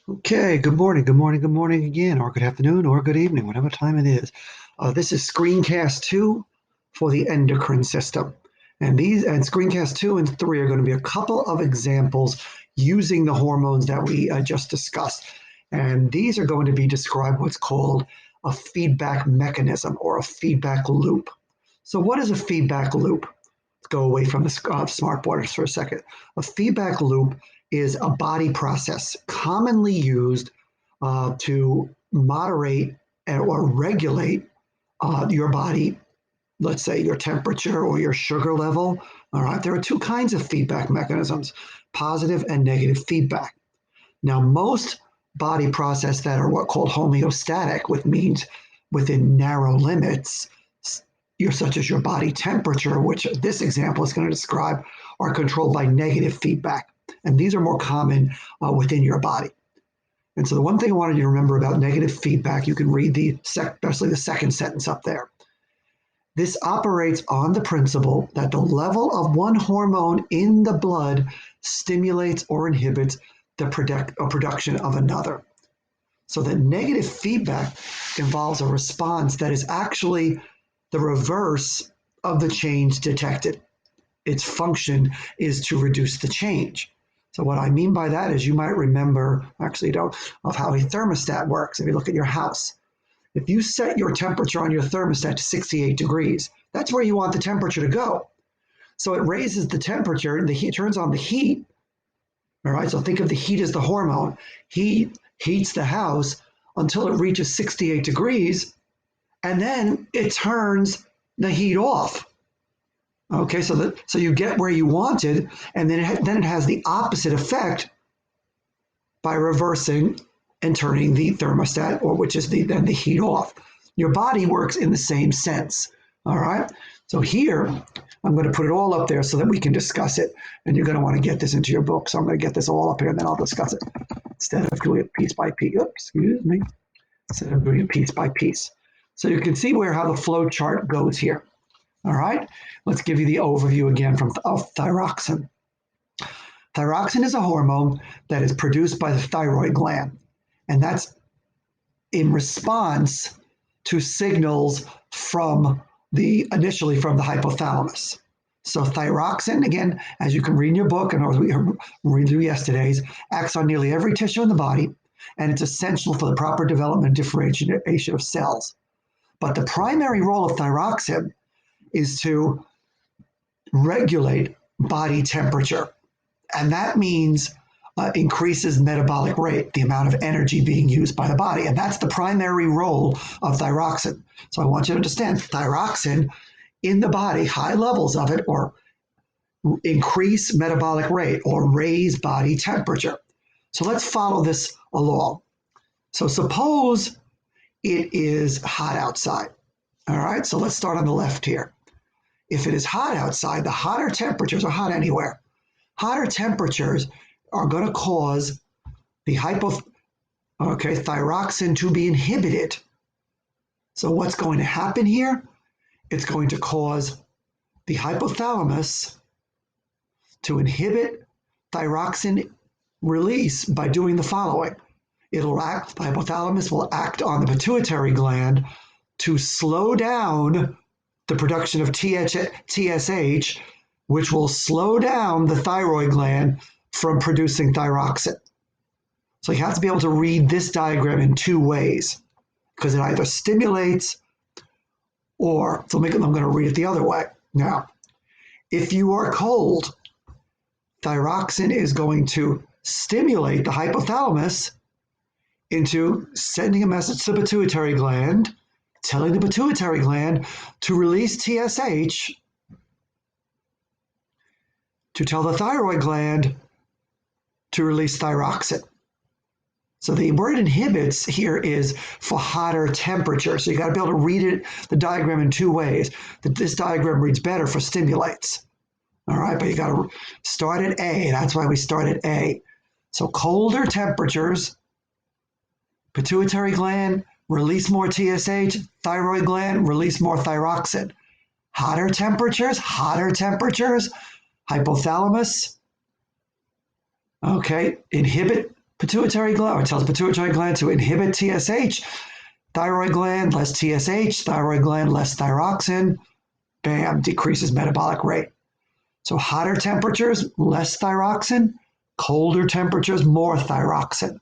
Okay, good morning, good morning, good morning again, or good afternoon, or good evening, whatever time it is. This is Screencast 2 for the endocrine system. And Screencast 2 and 3 are going to be a couple of examples using the hormones that we just discussed. And these are going to be described what's called a feedback mechanism or a feedback loop. So what is a feedback loop? Let's go away from the smart borders for a second. A feedback loop is a body process commonly used to moderate or regulate your body, let's say your temperature or your sugar level. All right, there are two kinds of feedback mechanisms, positive and negative feedback. Now, most body process that are what called homeostatic, which means within narrow limits, such as your body temperature, which this example is going to describe, are controlled by negative feedback. And these are more common within your body. And so the one thing I wanted you to remember about negative feedback, you can read especially the second sentence up there. This operates on the principle that the level of one hormone in the blood stimulates or inhibits the production of another. So the negative feedback involves a response that is actually the reverse of the change detected. Its function is to reduce the change. So what I mean by that is you might remember, actually don't, of how a thermostat works. If you look at your house, if you set your temperature on your thermostat to 68 degrees, that's where you want the temperature to go. So it raises the temperature and the heat turns on the heat. All right, so think of the heat as the hormone. Heat heats the house until it reaches 68 degrees, and then it turns the heat off. Okay, so you get where you wanted, and then it has the opposite effect by reversing and turning the thermostat, or which is then the heat off. Your body works in the same sense. All right. So here, I'm going to put it all up there so that we can discuss it. And you're going to want to get this into your book. So I'm going to get this all up here and then I'll discuss it instead of doing it piece by piece. Oops, excuse me. Instead of doing it piece by piece. So you can see how the flow chart goes here. All right. Let's give you the overview again of thyroxine. Thyroxine is a hormone that is produced by the thyroid gland, and that's in response to signals initially from the hypothalamus. So thyroxine, again, as you can read in your book and as we read through yesterday's, acts on nearly every tissue in the body, and it's essential for the proper development and differentiation of cells. But the primary role of thyroxine is to regulate body temperature. And that means increases metabolic rate, the amount of energy being used by the body. And that's the primary role of thyroxine. So I want you to understand thyroxine in the body, high levels of it, or increase metabolic rate or raise body temperature. So let's follow this along. So suppose it is hot outside. All right, so let's start on the left here. If it is hot outside, the hotter temperatures are hot anywhere. Hotter temperatures are going to cause the thyroxine to be inhibited. So what's going to happen here? It's going to cause the hypothalamus to inhibit thyroxine release by doing the following. The hypothalamus will act on the pituitary gland to slow down the production of TSH, which will slow down the thyroid gland from producing thyroxine. So you have to be able to read this diagram in two ways because it either stimulates I'm going to read it the other way. Now, if you are cold, thyroxine is going to stimulate the hypothalamus into sending a message to the pituitary gland, telling the pituitary gland to release TSH to tell the thyroid gland to release thyroxine. So the word inhibits here is for hotter temperature. So you got to be able to read the diagram in two ways. This diagram reads better for stimulates. All right, but you got to start at A. That's why we start at A. So colder temperatures, pituitary gland, release more TSH, thyroid gland, release more thyroxine. Hotter temperatures, hypothalamus, inhibit Pituitary gland, it tells pituitary gland to inhibit TSH. Thyroid gland, less TSH. Thyroid gland, less thyroxine. Bam, decreases metabolic rate. So hotter temperatures, less thyroxine. Colder temperatures, more thyroxine.